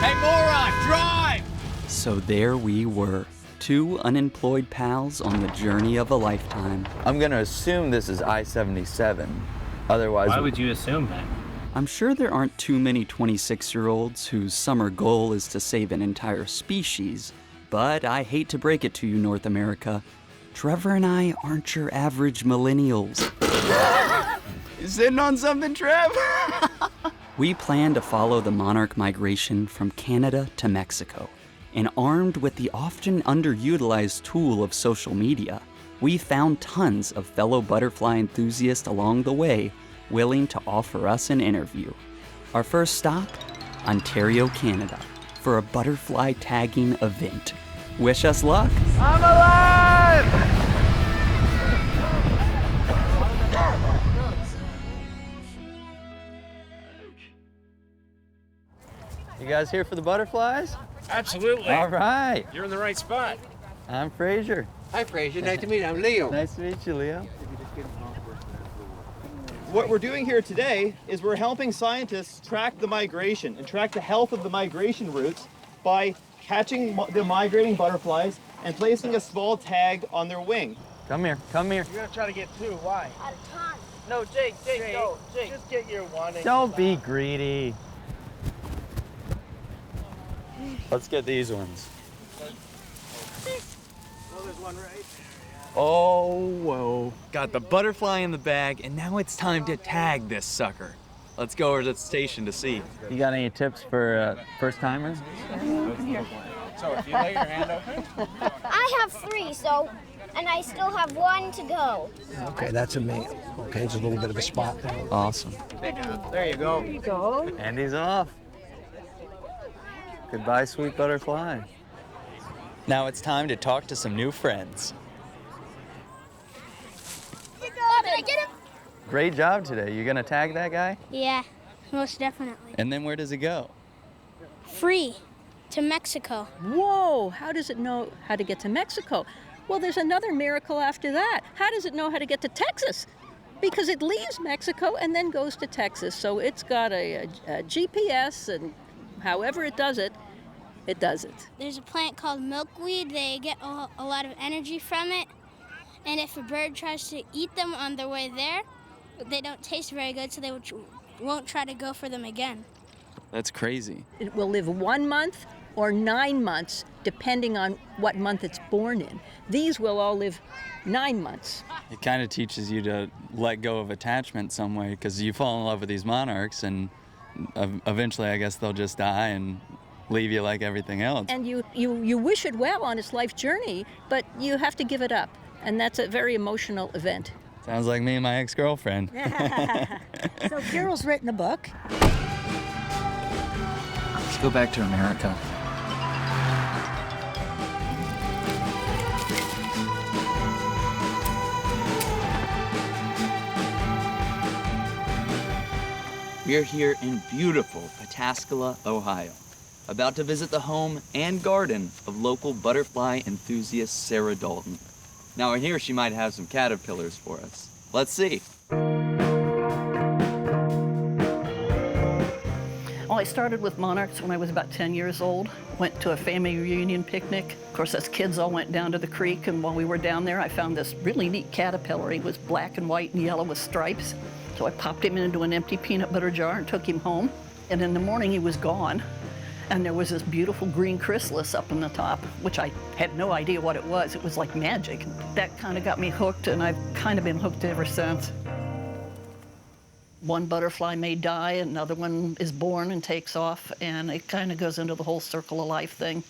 Hey, moron, drive! So there we were, two unemployed pals on the journey of a lifetime. I'm gonna assume this is I-77. Otherwise... Why would you assume that? I'm sure there aren't too many 26-year-olds whose summer goal is to save an entire species, but I hate to break it to you, North America. Trevor and I aren't your average millennials. You sitting on something, Trev? We plan to follow the monarch migration from Canada to Mexico. And armed with the often underutilized tool of social media, we found tons of fellow butterfly enthusiasts along the way willing to offer us an interview. Our first stop, Ontario, Canada, for a butterfly tagging event. Wish us luck. I'm alive! You guys here for the butterflies? Absolutely. All right. You're in the right spot. I'm Frazier. Hi, Frazier. Nice to meet you. I'm Leo. Nice to meet you, Leo. What we're doing here today is we're helping scientists track the migration and track the health of the migration routes by catching the migrating butterflies and placing a small tag on their wing. Come here, come here. You're gonna try to get two. Why? Out of time. No, Jake, go. Jake, just get your one. Don't be greedy. Let's get these ones. Oh, there's one right. Oh, whoa. Got the butterfly in the bag, and now it's time to tag this sucker. Let's go over to the station to see. You got any tips for first-timers? So if you lay your hand open. I have 3, and I still have 1 to go. Okay, that's a male. Okay, it's a little bit of a spot there. Awesome. There you go. And he's off. Goodbye, sweet butterfly. Now it's time to talk to some new friends. Did I get him? Great job today. You gonna tag that guy? Yeah, most definitely. And then where does it go? Free to Mexico. Whoa, how does it know how to get to Mexico? Well, there's another miracle after that. How does it know how to get to Texas? Because it leaves Mexico and then goes to Texas. So it's got a GPS, and however it does it, it does it. There's a plant called milkweed. They get a lot of energy from it. And if a bird tries to eat them on their way there, they don't taste very good, so they won't try to go for them again. That's crazy. It will live 1 month or 9 months, depending on what month it's born in. These will all live 9 months. It kind of teaches you to let go of attachment some way, because you fall in love with these monarchs, and eventually I guess they'll just die and leave you like everything else. And you wish it well on its life journey, but you have to give it up. And that's a very emotional event. Sounds like me and my ex-girlfriend. So Carol's written a book. Let's go back to America. We're here in beautiful Pataskala, Ohio, about to visit the home and garden of local butterfly enthusiast Sarah Dalton. Now in here she might have some caterpillars for us. Let's see. Well, I started with monarchs when I was about 10 years old. Went to a family reunion picnic. Of course, us kids all went down to the creek, and while we were down there, I found this really neat caterpillar. He was black and white and yellow with stripes. So I popped him into an empty peanut butter jar and took him home. And in the morning, he was gone. And there was this beautiful green chrysalis up on the top, which I had no idea what it was. It was like magic. That kind of got me hooked, and I've kind of been hooked ever since. One butterfly may die, another one is born and takes off, and it kind of goes into the whole circle of life thing.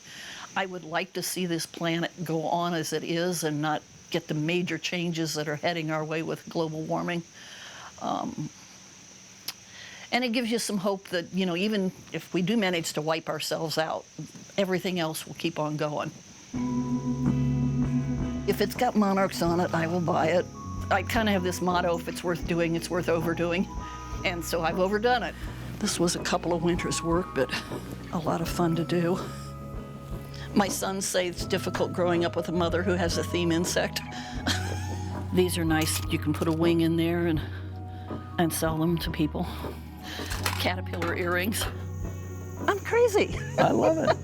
I would like to see this planet go on as it is and not get the major changes that are heading our way with global warming. And it gives you some hope that, you know, even if we do manage to wipe ourselves out, everything else will keep on going. If it's got monarchs on it, I will buy it. I kind of have this motto, if it's worth doing, it's worth overdoing. And so I've overdone it. This was a couple of winters' work, but a lot of fun to do. My sons say it's difficult growing up with a mother who has a theme insect. These are nice. You can put a wing in there and sell them to people. Caterpillar earrings. I'm crazy. I love it.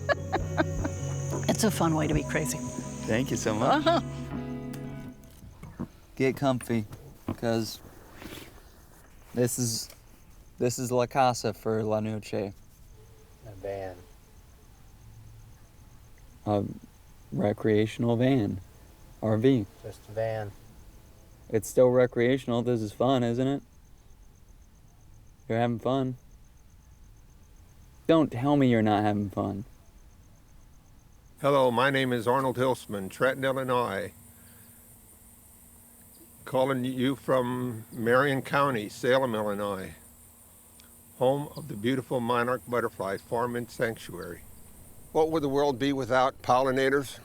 It's a fun way to be crazy. Thank you so much. Uh-huh. Get comfy, because this is La Casa for La Noche. A van. A recreational van, RV. Just a van. It's still recreational. This is fun, isn't it? You're having fun. Don't tell me you're not having fun. Hello, my name is Arnold Hilsman, Trenton, Illinois. Calling you from Marion County, Salem, Illinois. Home of the beautiful monarch butterfly farm and sanctuary. What would the world be without pollinators?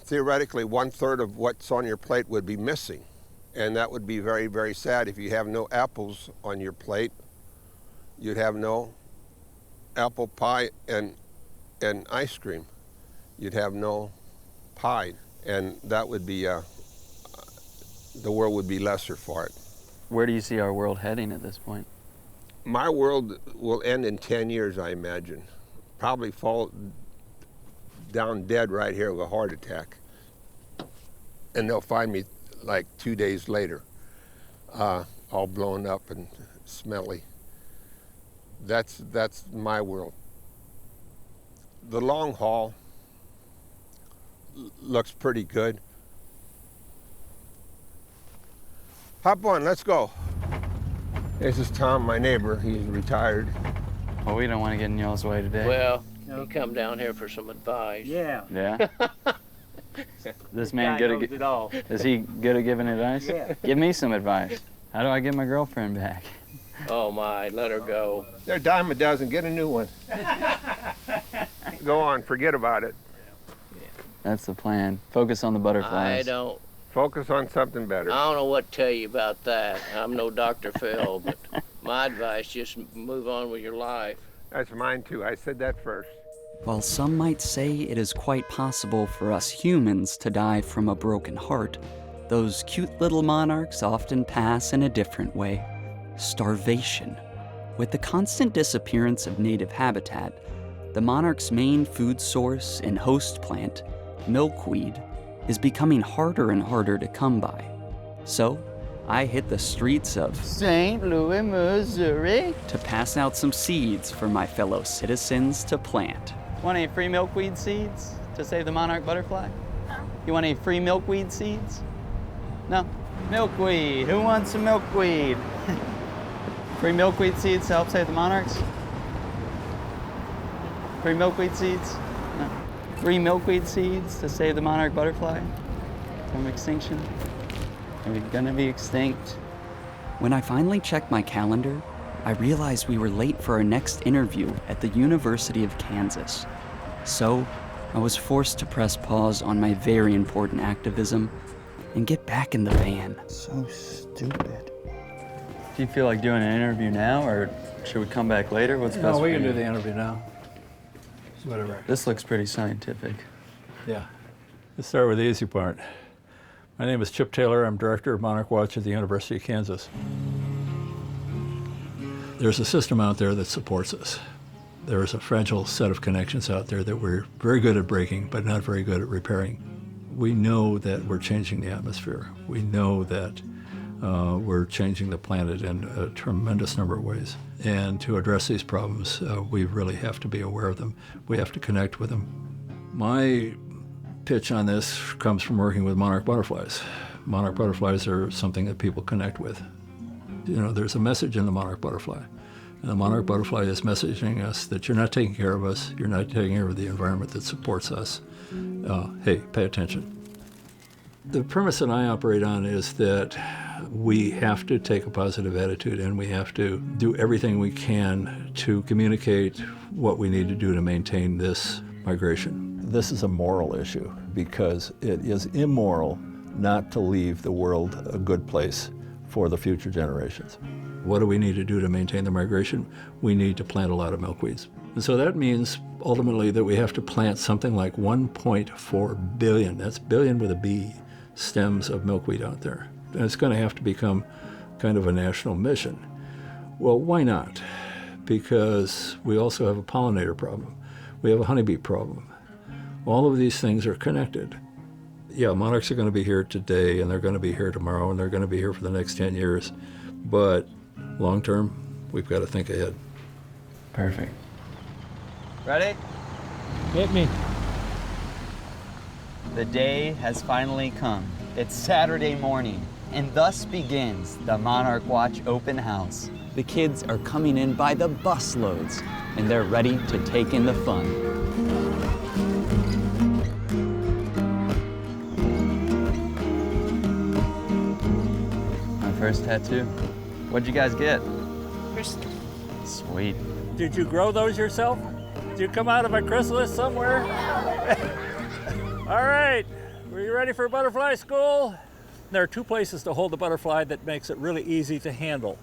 Theoretically, 1/3 of what's on your plate would be missing. And that would be very, very sad. If you have no apples on your plate, you'd have no apple pie and ice cream. You'd have no pie, and that would be, the world would be lesser for it. Where do you see our world heading at this point? My world will end in 10 years, I imagine. Probably fall down dead right here with a heart attack. And they'll find me like 2 days later, all blown up and smelly. That's my world. The long haul looks pretty good. Hop on, let's go. This is Tom, my neighbor. He's retired. Well, we don't want to get in y'all's way today. Well, he come down here for some advice. Yeah. Yeah? This man good at it all. Is he good at giving advice? Yeah. Give me some advice. How do I get my girlfriend back? Oh my, let her go. They're a dime a dozen. Get a new one. Go on, forget about it. That's the plan. Focus on the butterflies. I don't Focus on something better. I don't know what to tell you about that. I'm no Dr. Phil, but my advice, just move on with your life. That's mine too. I said that first. While some might say it is quite possible for us humans to die from a broken heart, those cute little monarchs often pass in a different way: starvation. With the constant disappearance of native habitat, the monarch's main food source and host plant, milkweed, is becoming harder and harder to come by. So, I hit the streets of St. Louis, Missouri, to pass out some seeds for my fellow citizens to plant. Want any free milkweed seeds to save the monarch butterfly? You want any free milkweed seeds? No? Milkweed. Who wants some milkweed? Free milkweed seeds to help save the monarchs? Free milkweed seeds? No. Free milkweed seeds to save the monarch butterfly from extinction? Are we gonna be extinct? When I finally checked my calendar, I realized we were late for our next interview at the University of Kansas. So, I was forced to press pause on my very important activism and get back in the van. So stupid. Do you feel like doing an interview now, or should we come back later? What's best No, we for can you? do the interview now. Whatever. This looks pretty scientific. Yeah. Let's start with the easy part. My name is Chip Taylor. I'm director of Monarch Watch at the University of Kansas. There's a system out there that supports us. There is a fragile set of connections out there that we're very good at breaking, but not very good at repairing. We know that we're changing the atmosphere. We know that we're changing the planet in a tremendous number of ways. And to address these problems, we really have to be aware of them. We have to connect with them. My pitch on this comes from working with monarch butterflies. Monarch butterflies are something that people connect with. You know, there's a message in the monarch butterfly. And the monarch butterfly is messaging us that you're not taking care of us, you're not taking care of the environment that supports us. Hey, pay attention. The premise that I operate on is that we have to take a positive attitude and we have to do everything we can to communicate what we need to do to maintain this migration. This is a moral issue because it is immoral not to leave the world a good place for the future generations. What do we need to do to maintain the migration? We need to plant a lot of milkweeds. And so that means ultimately that we have to plant something like 1.4 billion, that's billion with a B, stems of milkweed out there. And it's going to have to become kind of a national mission. Well, why not? because we also have a pollinator problem. We have a honeybee problem. All of these things are connected. Yeah, monarchs are going to be here today, and they're going to be here tomorrow, and they're going to be here for the next 10 years. But long term, we've got to think ahead. Perfect. Ready? Hit me. The day has finally come. It's Saturday morning, and thus begins the Monarch Watch open house. The kids are coming in by the busloads, and they're ready to take in the fun. My first tattoo. What'd you guys get? Crystal. Sweet. Did you grow those yourself? Did you come out of a chrysalis somewhere? All right, were you ready for butterfly school? There are two places to hold the butterfly that makes it really easy to handle.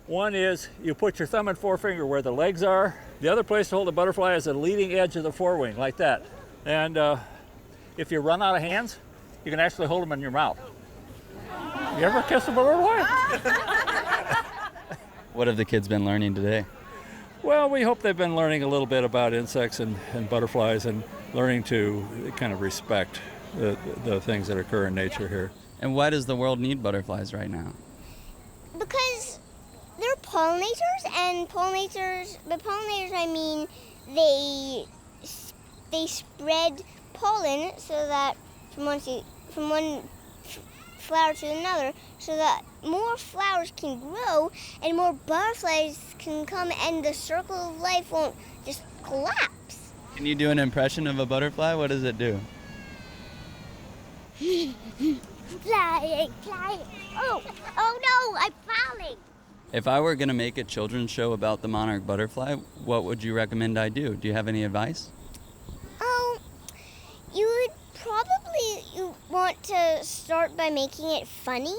One is you put your thumb and forefinger where the legs are. The other place to hold the butterfly is the leading edge of the forewing, like that. And if you run out of hands, you can actually hold them in your mouth. You ever kiss a butterfly? What have the kids been learning today? Well, we hope they've been learning a little bit about insects and butterflies and learning to kind of respect the things that occur in nature here. And why does the world need butterflies right now? Because they're pollinators, and by pollinators I mean they spread pollen so that from one flower to another, so that more flowers can grow and more butterflies can come, and the circle of life won't just collapse. Can you do an impression of a butterfly? What does it do? Flying. Oh no, I'm falling. If I were going to make a children's show about the monarch butterfly, what would you recommend I do? Do you have any advice? You would probably want to start by making it funny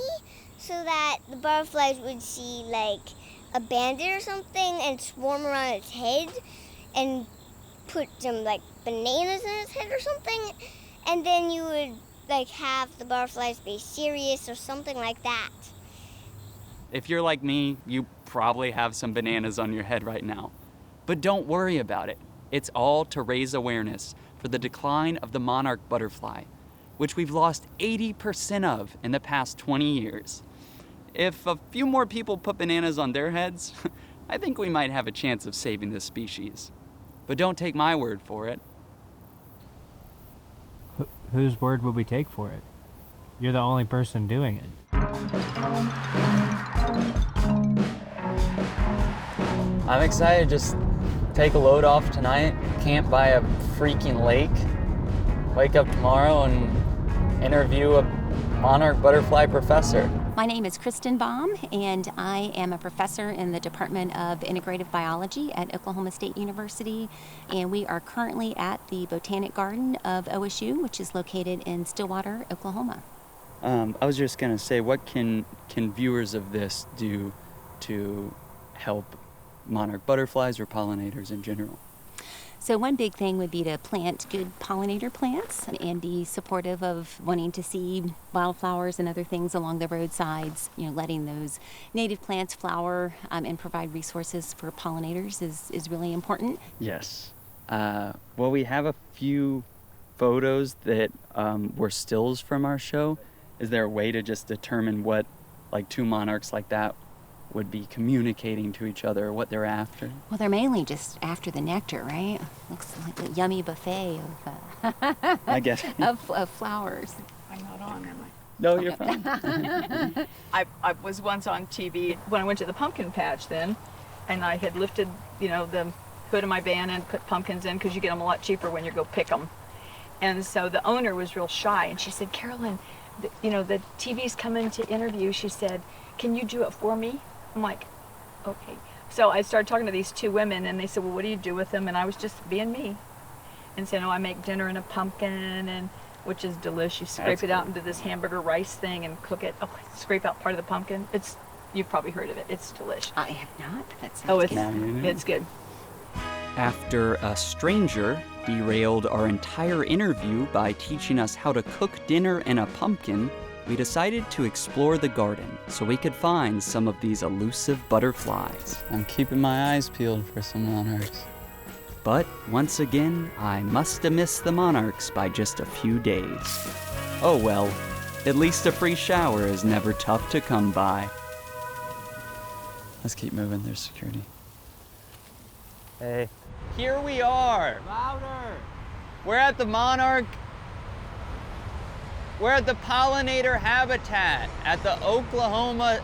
so that the butterflies would see like a bandit or something and swarm around its head and put some like bananas in its head or something, and then you would like have the butterflies be serious or something like that. If you're like me, you probably have some bananas on your head right now. But don't worry about it. It's all to raise awareness for the decline of the monarch butterfly, which we've lost 80% of in the past 20 years. If a few more people put bananas on their heads, I think we might have a chance of saving this species. But don't take my word for it. Whose word would we take for it? You're the only person doing it. I'm excited to just take a load off tonight, camp by a freaking lake, wake up tomorrow and interview a monarch butterfly professor. My name is Kristen Baum, and I am a professor in the Department of Integrative Biology at Oklahoma State University, and we are currently at the Botanic Garden of OSU, which is located in Stillwater, Oklahoma. I was just gonna say, what can viewers of this do to help monarch butterflies or pollinators in general? So one big thing would be to plant good pollinator plants and be supportive of wanting to see wildflowers and other things along the roadsides. You know, letting those native plants flower and provide resources for pollinators is really important. Yes. Well, we have a few photos that were stills from our show. Is there a way to just determine what, like, two monarchs like that would be communicating to each other, what they're after? Well, they're mainly just after the nectar, right? Looks like a yummy buffet of I guess. of flowers. I'm not on, am I? No, you're fine. I was once on TV when I went to the pumpkin patch then, and I had lifted, the hood of my van and put pumpkins in because you get them a lot cheaper when you go pick them. And so the owner was real shy, and she said, "Carolyn, the TV's coming to interview." She said, "Can you do it for me?" I'm like, okay. So I started talking to these two women, and they said, "Well, what do you do with them?" And I was just being me, and said, "Oh, I make dinner in a pumpkin, and which is delicious. You scrape it out into this hamburger rice thing and cook it. Oh, scrape out part of the pumpkin. You've probably heard of it. It's delicious." I have not. That sounds good. It's good. After a stranger derailed our entire interview by teaching us how to cook dinner in a pumpkin, we decided to explore the garden so we could find some of these elusive butterflies. I'm keeping my eyes peeled for some monarchs. But once again, I must have missed the monarchs by just a few days. Oh well, at least a free shower is never tough to come by. Let's keep moving, there's security. Hey. Here we are. Louder! We're at the monarch. We're at the pollinator habitat at the Oklahoma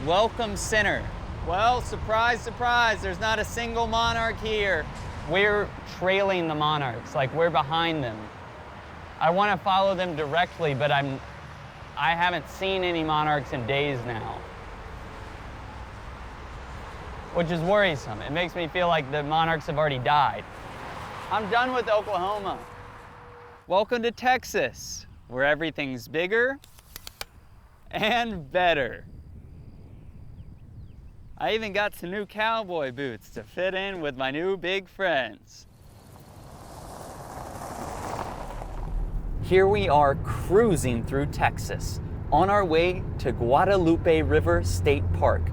Welcome Center. Well, surprise, surprise, there's not a single monarch here. We're trailing the monarchs, like we're behind them. I want to follow them directly, but I haven't seen any monarchs in days now, which is worrisome. It makes me feel like the monarchs have already died. I'm done with Oklahoma. Welcome to Texas, where everything's bigger and better. I even got some new cowboy boots to fit in with my new big friends. Here we are cruising through Texas on our way to Guadalupe River State Park,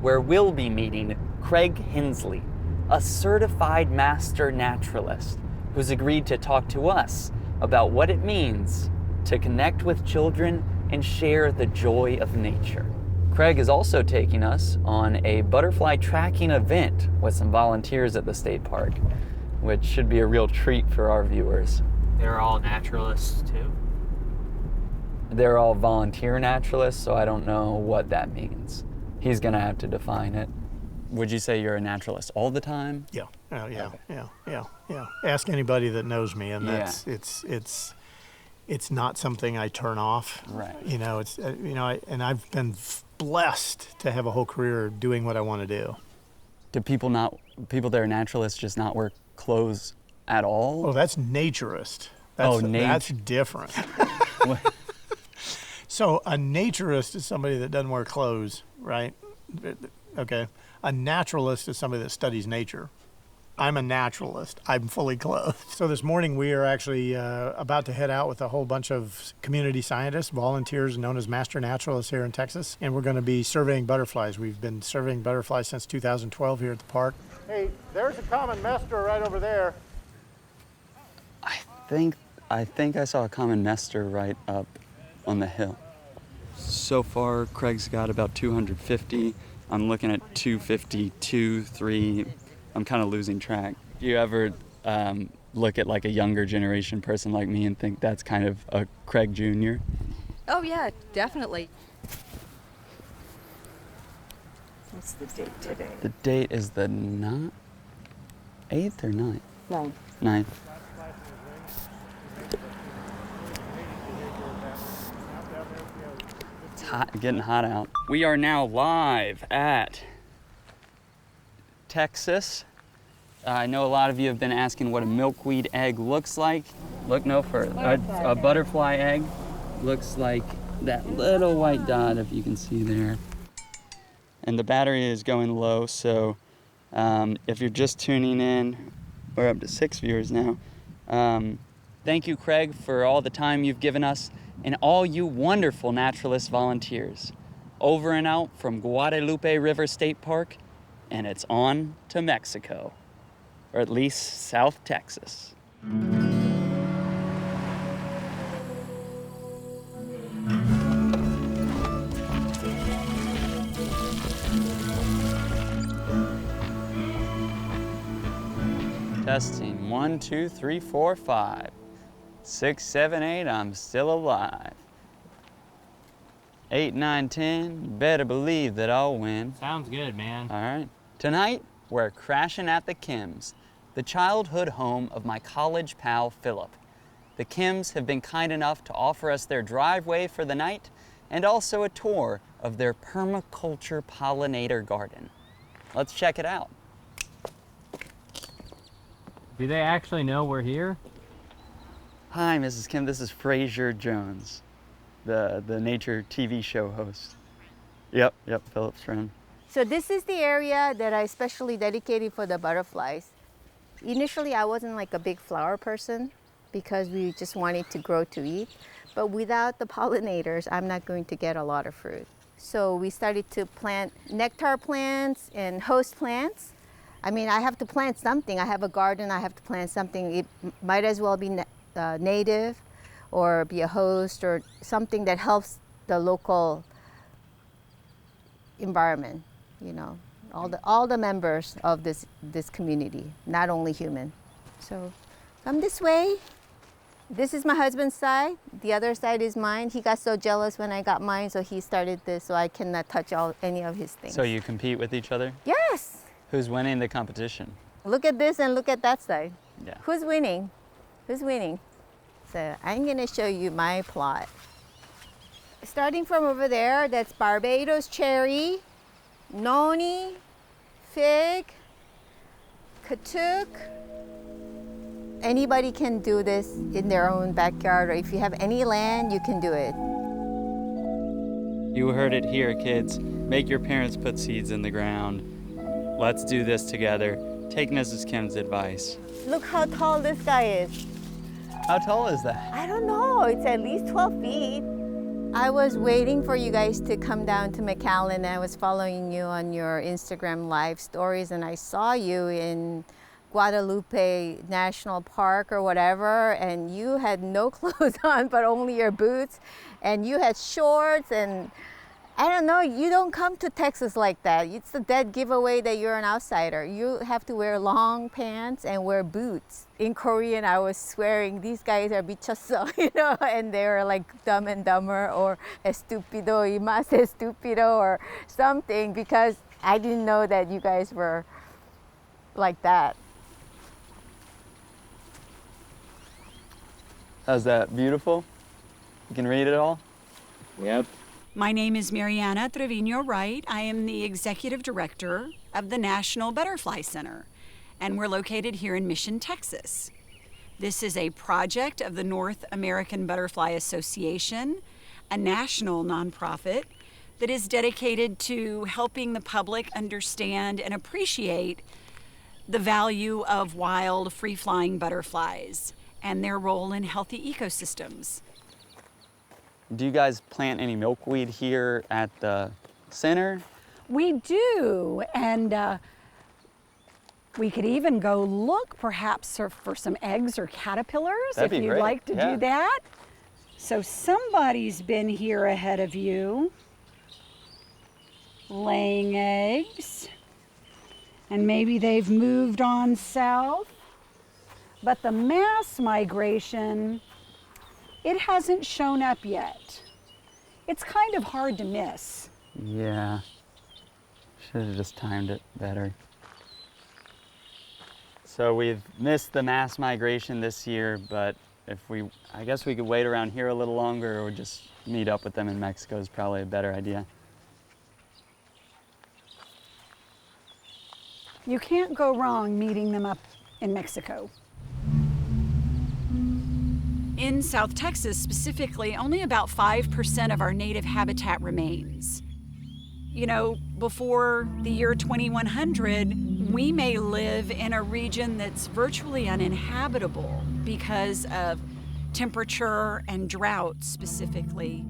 where we'll be meeting Craig Hensley, a certified master naturalist who's agreed to talk to us about what it means to connect with children and share the joy of nature. Craig is also taking us on a butterfly tracking event with some volunteers at the state park, which should be a real treat for our viewers. They're all naturalists too? They're all volunteer naturalists, so I don't know what that means. He's gonna have to define it. Would you say you're a naturalist all the time? Yeah, yeah, Okay. yeah. Ask anybody that knows me, and Yeah. it's not something I turn off. Right. You know, and I've been blessed to have a whole career doing what I want to do. Do people that are naturalists just not wear clothes at all? Oh, that's naturist. That's different. So a naturist is somebody that doesn't wear clothes, right? Okay. A naturalist is somebody that studies nature. I'm a naturalist. I'm fully clothed. So this morning we are actually about to head out with a whole bunch of community scientists, volunteers known as master naturalists here in Texas, and we're going to be surveying butterflies. We've been surveying butterflies since 2012 here at the park. Hey, there's a common mestre right over there. I think I saw a common mestre right up on the hill. So far, Craig's got about 250. I'm looking at 252, 3. I'm kind of losing track. Do you ever look at like a younger generation person like me and think that's kind of a Craig Jr.? Oh yeah, definitely. What's the date today? The date is the 8th or 9th? 9th. 9th. It's hot, getting hot out. We are now live at Texas. I know a lot of you have been asking what a milkweed egg looks like. Look no further. A butterfly egg looks like that little white dot, if you can see there. And the battery is going low, so if you're just tuning in, we're up to 6 viewers now. Thank you, Craig, for all the time you've given us and all you wonderful naturalist volunteers. Over and out from Guadalupe River State Park, and it's on to Mexico, or at least South Texas. Testing 1, 2, 3, 4, 5, 6, 7, 8. I'm still alive. 8, 9, 10. You better believe that I'll win. Sounds good, man. All right. Tonight we're crashing at the Kims, the childhood home of my college pal Philip. The Kims have been kind enough to offer us their driveway for the night and also a tour of their permaculture pollinator garden. Let's check it out. Do they actually know we're here? Hi, Mrs. Kim. This is Fraser Jones, the nature TV show host. Yep, Philip's friend. So this is the area that I specially dedicated for the butterflies. Initially, I wasn't like a big flower person, because we just want it to grow to eat. But without the pollinators, I'm not going to get a lot of fruit. So we started to plant nectar plants and host plants. I mean, I have to plant something. I have a garden, I have to plant something. It might as well be native or be a host or something that helps the local environment, you know, all the members of this community, not only human. So come this way. This is my husband's side. The other side is mine. He got so jealous when I got mine, so he started this, so I cannot touch any of his things. So you compete with each other? Yes. Who's winning the competition? Look at this and look at that side. Yeah. Who's winning? Who's winning? So I'm gonna show you my plot. Starting from over there, that's Barbados cherry, noni, fig, katuk. Anybody can do this in their own backyard, or if you have any land, you can do it. You heard it here, kids. Make your parents put seeds in the ground. Let's do this together. Take Mrs. Kim's advice. Look how tall this guy is. How tall is that? I don't know, it's at least 12 feet. I was waiting for you guys to come down to McAllen. I was following you on your Instagram live stories, and I saw you in Guadalupe National Park or whatever, and you had no clothes on but only your boots, and you had shorts, and I don't know, you don't come to Texas like that. It's a dead giveaway that you're an outsider. You have to wear long pants and wear boots. In Korean, I was swearing, these guys are mi쳤어, you know, and they were like Dumb and Dumber or estúpido y más estúpido or something, because I didn't know that you guys were like that. How's that? Beautiful? You can read it all? Yep. My name is Mariana Trevino Wright. I am the executive director of the National Butterfly Center, and we're located here in Mission, Texas. This is a project of the North American Butterfly Association, a national nonprofit that is dedicated to helping the public understand and appreciate the value of wild, free-flying butterflies and their role in healthy ecosystems. Do you guys plant any milkweed here at the center? We do, and we could even go look perhaps for some eggs or caterpillars. That'd be if you'd great. like to do that. So somebody's been here ahead of you, laying eggs, and maybe they've moved on south. But the mass migration, it hasn't shown up yet. It's kind of hard to miss. Yeah. Should have just timed it better. So we've missed the mass migration this year, but I guess we could wait around here a little longer or just meet up with them in Mexico is probably a better idea. You can't go wrong meeting them up in Mexico. In South Texas specifically, only about 5% of our native habitat remains. You know, before the year 2100, we may live in a region that's virtually uninhabitable because of temperature and drought specifically.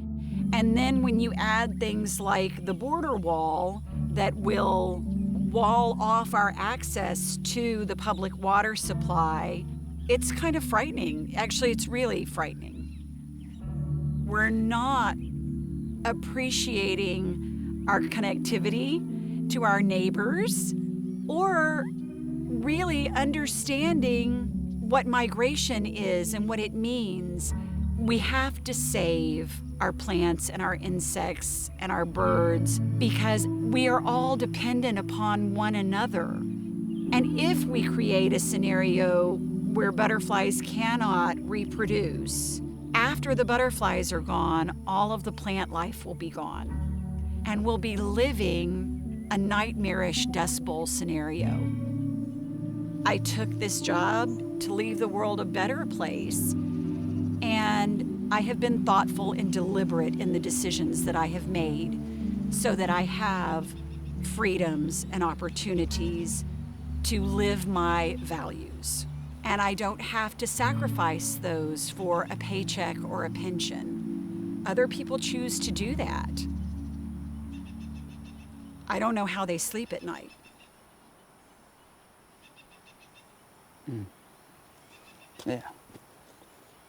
And then when you add things like the border wall that will wall off our access to the public water supply, it's kind of frightening. Actually, it's really frightening. We're not appreciating our connectivity to our neighbors or really understanding what migration is and what it means. We have to save our plants and our insects and our birds because we are all dependent upon one another. And if we create a scenario where butterflies cannot reproduce, after the butterflies are gone, all of the plant life will be gone. And we'll be living a nightmarish Dust Bowl scenario. I took this job to leave the world a better place, and I have been thoughtful and deliberate in the decisions that I have made so that I have freedoms and opportunities to live my values. and I don't have to sacrifice those for a paycheck or a pension. Other people choose to do that. I don't know how they sleep at night. Yeah.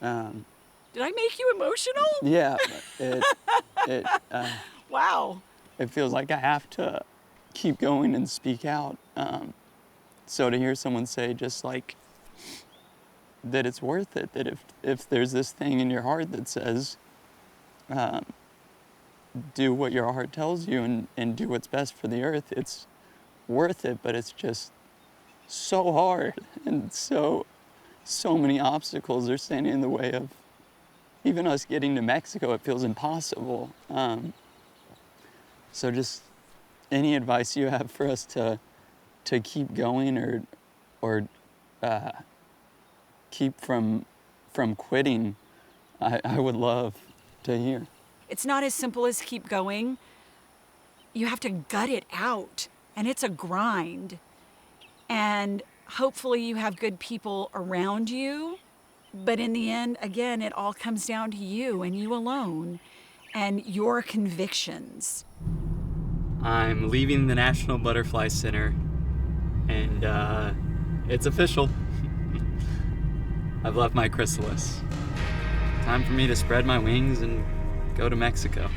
Did I make you emotional? Yeah. Wow. It feels like I have to keep going and speak out. So to hear someone say just like that it's worth it, that if there's this thing in your heart that says, do what your heart tells you and do what's best for the earth, it's worth it, but it's just so hard and so many obstacles are standing in the way of even us getting to Mexico. It feels impossible. So just any advice you have for us to keep going or keep from quitting, I would love to hear. It's not as simple as keep going. You have to gut it out, and it's a grind. And hopefully you have good people around you. But in the end, again, it all comes down to you and you alone and your convictions. I'm leaving the National Butterfly Center, and it's official. I've left my chrysalis. Time for me to spread my wings and go to Mexico.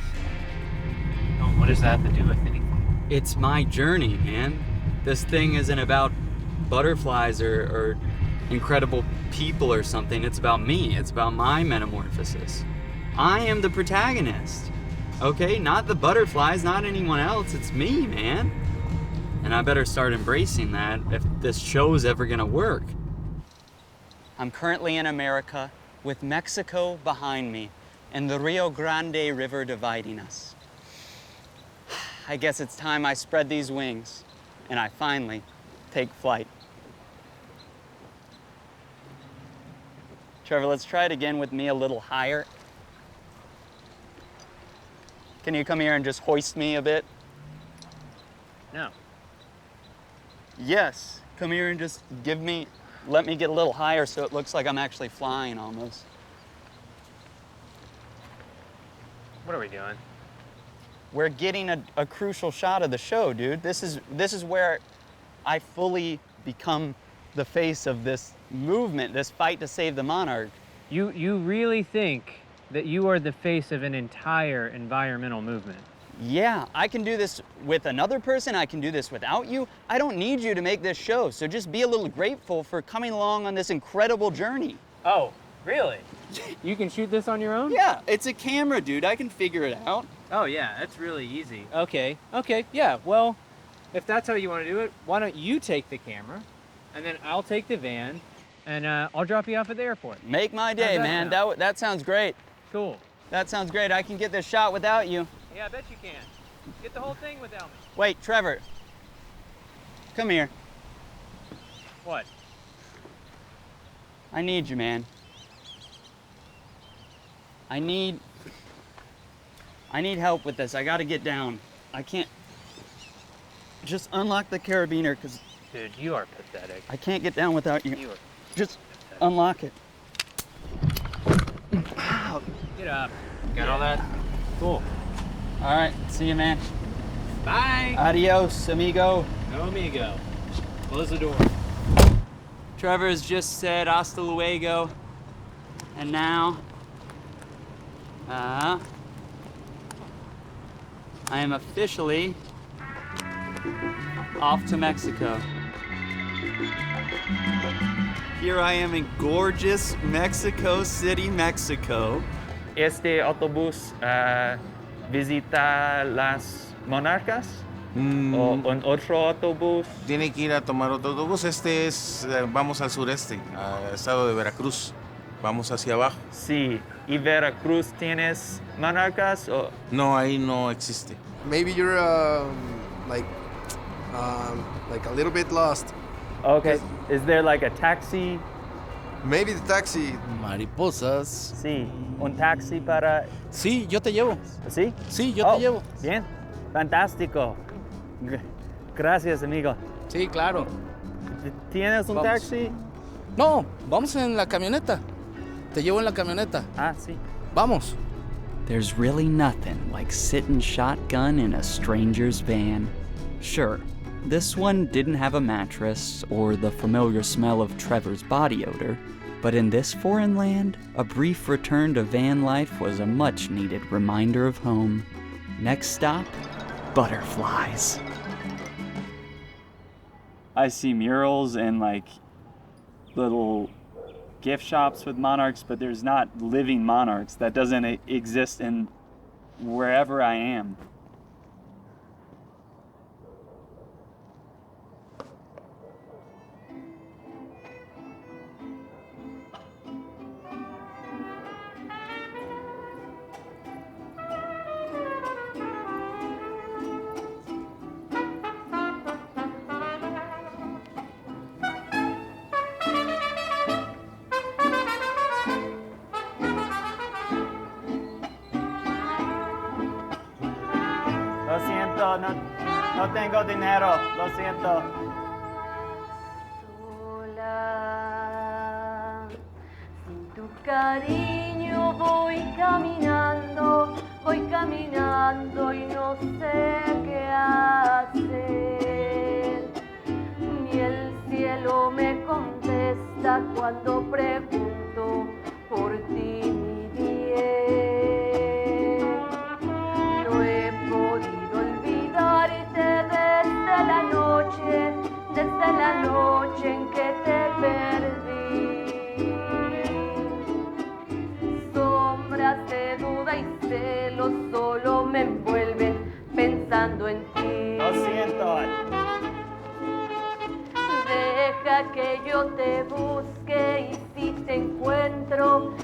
Oh, what does that have to do with anything? It's my journey, man. This thing isn't about butterflies or incredible people or something. It's about me. It's about my metamorphosis. I am the protagonist, okay? Not the butterflies, not anyone else. It's me, man. And I better start embracing that if this show's ever gonna work. I'm currently in America with Mexico behind me and the Rio Grande River dividing us. I guess it's time I spread these wings and I finally take flight. Trevor, let's try it again with me a little higher. Can you come here and just hoist me a bit? No. Yes, come here and just let me get a little higher so it looks like I'm actually flying almost. What are we doing? We're getting a crucial shot of the show, dude. This is where I fully become the face of this movement, this fight to save the monarch. You really think that you are the face of an entire environmental movement? Yeah, I can do this with another person. I can do this without you. I don't need you to make this show, so just be a little grateful for coming along on this incredible journey. Oh, really? You can shoot this on your own? Yeah, it's a camera, dude. I can figure it out. Oh yeah, that's really easy. Okay, yeah, well, if that's how you want to do it, why don't you take the camera, and then I'll take the van, and I'll drop you off at the airport. Make my day, man. That sounds great. Cool. That sounds great. I can get this shot without you. Yeah, I bet you can. Get the whole thing without me. Wait, Trevor. Come here. What? I need you, man. I need help with this. I gotta get down. I can't. Just unlock the carabiner, because... Dude, you are pathetic. I can't get down without you. You are just pathetic. Unlock it. Get up. Got all that? Cool. All right, see you, man. Bye. Adios, amigo. No amigo. Close the door. Trevor has just said hasta luego. And now, I am officially off to Mexico. Here I am in gorgeous Mexico City, Mexico. Este autobús visita las monarcas o un otro autobús. Tiene que ir a tomar otro autobús. Este es, vamos al sureste, al estado de Veracruz. Vamos hacia abajo. Sí. ¿Y Veracruz tienes monarcas o? No, ahí no existe. Maybe you're like a little bit lost. Okay. Is there like a taxi? Maybe the taxi. Mariposas. Sí. Un taxi para. Sí, yo te llevo. ¿Sí? Sí, yo te llevo. Bien. Fantástico. Gracias, amigo. Sí, claro. ¿Tienes un taxi? No, vamos en la camioneta. Te llevo en la camioneta. Ah, sí. Vamos. There's really nothing like sitting shotgun in a stranger's van. Sure, this one didn't have a mattress or the familiar smell of Trevor's body odor, but in this foreign land, a brief return to van life was a much-needed reminder of home. Next stop, butterflies. I see murals and like little gift shops with monarchs, but there's not living monarchs. That doesn't exist in wherever I am. Lo siento, no tengo dinero, lo siento. Sin tu cariño voy caminando y no sé qué hacer. Ni el cielo me contesta cuando pregunto por ti, mi bien. No he podido olvidarte desde la noche en que te perdí. Sombras de duda y celos solo me envuelven pensando en ti. Lo siento. Deja que yo te busque y si te encuentro,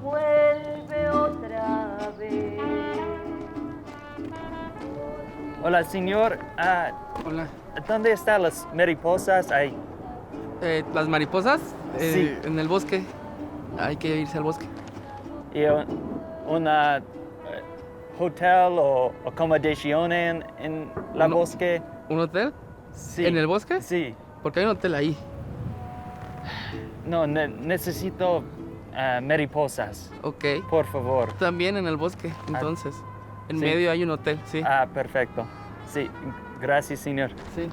vuelve otra vez. Hola, señor. Hola. ¿Dónde están las mariposas? Ahí. ¿Las mariposas? Sí. En el bosque. Hay que irse al bosque. ¿Y una hotel o acomodación en la bosque? ¿Un hotel? Sí. ¿En el bosque? Sí. Porque hay un hotel ahí. No, necesito mariposas. Ok. Por favor. También en el bosque, entonces. En sí. medio hay un hotel, sí. Ah, perfecto. Sí, gracias, señor. Sí.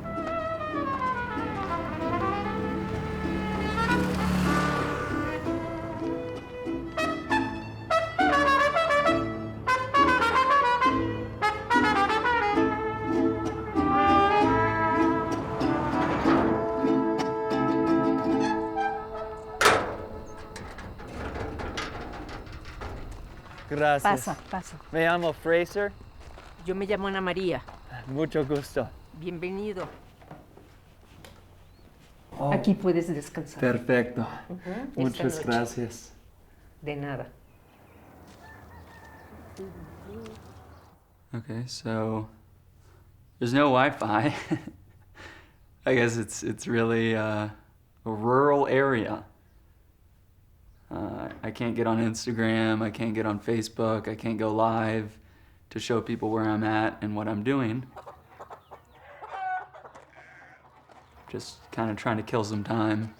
Gracias. Pasa. Me llamo Fraser. Yo me llamo Ana María. Mucho gusto. Bienvenido. Oh, Aquí puedes descansar. Perfecto. Esta Muchas noche. gracias. De nada. Okay, so there's no Wi-Fi. I guess it's really a rural area. I can't get on Instagram, I can't get on Facebook, I can't go live to show people where I'm at and what I'm doing. Just kind of trying to kill some time.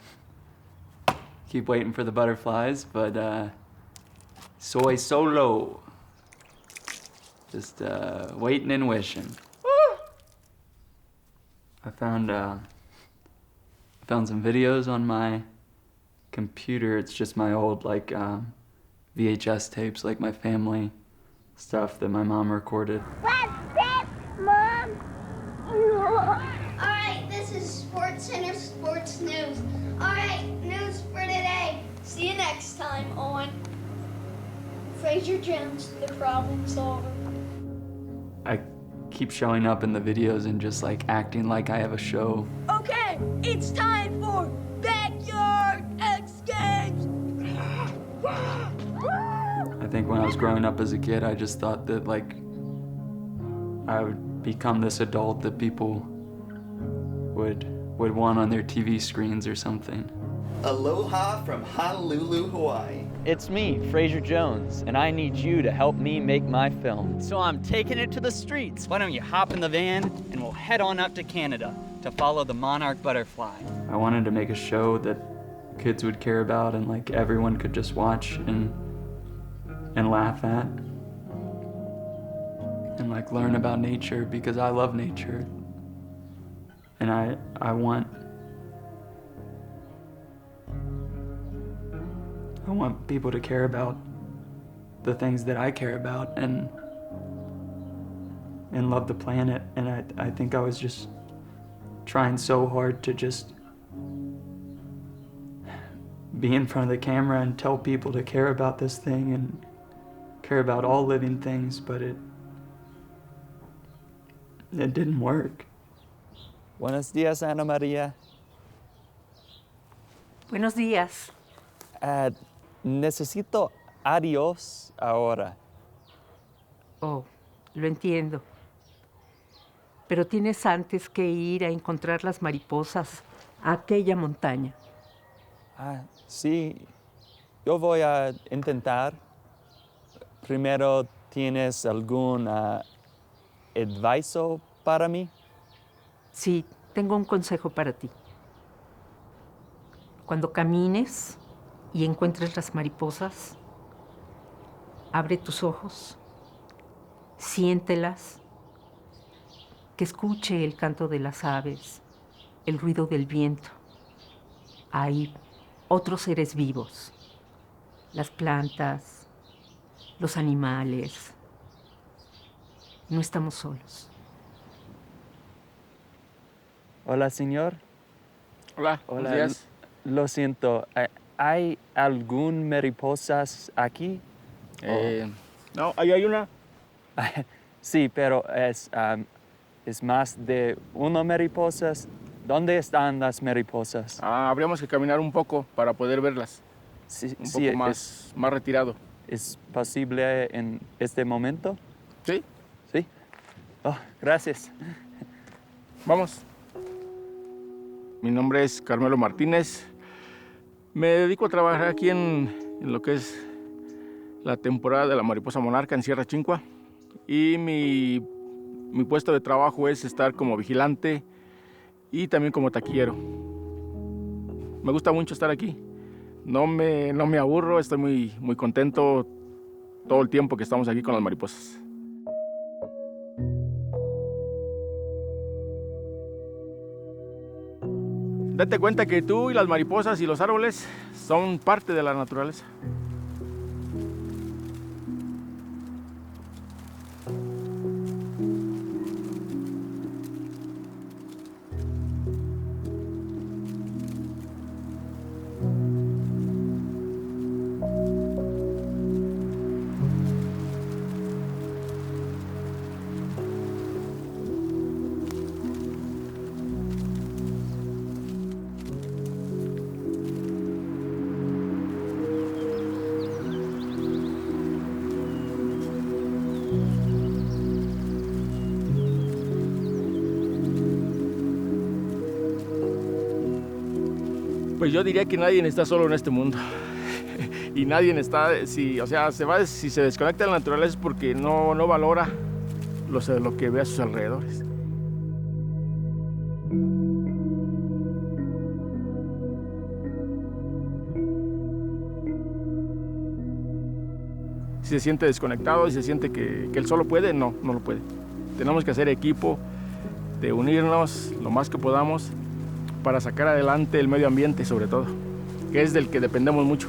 Keep waiting for the butterflies, but soy solo. Just waiting and wishing. I found some videos on my computer. It's just my old VHS tapes, like my family stuff that my mom recorded. What's this, Mom? All right, this is Sports Center Sports News. All right, news for today. See you next time on Fraser Jones, the problem solver. I keep showing up in the videos and just acting like I have a show. Okay, it's time for Backyard Escapes. I think when I was growing up as a kid, I just thought that I would become this adult that people would want on their TV screens or something. Aloha from Honolulu, Hawaii. It's me, Fraser Jones, and I need you to help me make my film. So I'm taking it to the streets. Why don't you hop in the van and we'll head on up to Canada to follow the monarch butterfly. I wanted to make a show that kids would care about and like everyone could just watch and laugh at. And like learn about nature because I love nature. And I want people to care about the things that I care about and love the planet. And I think I was just trying so hard to just be in front of the camera and tell people to care about this thing and care about all living things, but it didn't work. Buenos días, Ana María. Buenos días. Necesito adiós ahora. Oh, lo entiendo. Pero tienes antes que ir a encontrar las mariposas a aquella montaña. Sí, yo voy a intentar. Primero, ¿tienes algún advice para mí? Sí, tengo un consejo para ti. Cuando camines y encuentres las mariposas, abre tus ojos, siéntelas, que escuche el canto de las aves, el ruido del viento. Hay otros seres vivos, las plantas, los animales. No estamos solos. Hola, señor. Hola, buenos días. Lo siento, ¿hay algún mariposas aquí? No, ahí hay una. Sí, pero es más de una mariposas. ¿Dónde están las mariposas? Habríamos que caminar un poco para poder verlas. Sí, un poco más retirado. ¿Es posible en este momento? Sí. Sí. Oh, gracias. Vamos. Mi nombre es Carmelo Martínez. Me dedico a trabajar aquí en lo que es la temporada de la mariposa monarca en Sierra Chincua. Y mi puesto de trabajo es estar como vigilante y también como taquillero. Me gusta mucho estar aquí. No me aburro, estoy muy contento todo el tiempo que estamos aquí con las mariposas. Date cuenta que tú y las mariposas y los árboles son parte de la naturaleza. Pues yo diría que nadie está solo en este mundo. Y nadie está, si se desconecta de la naturaleza es porque no valora lo que ve a sus alrededores. Si se siente desconectado y se siente que él solo puede, no lo puede. Tenemos que hacer equipo, de unirnos lo más que podamos para sacar adelante el medio ambiente sobre todo, que es del que dependemos mucho.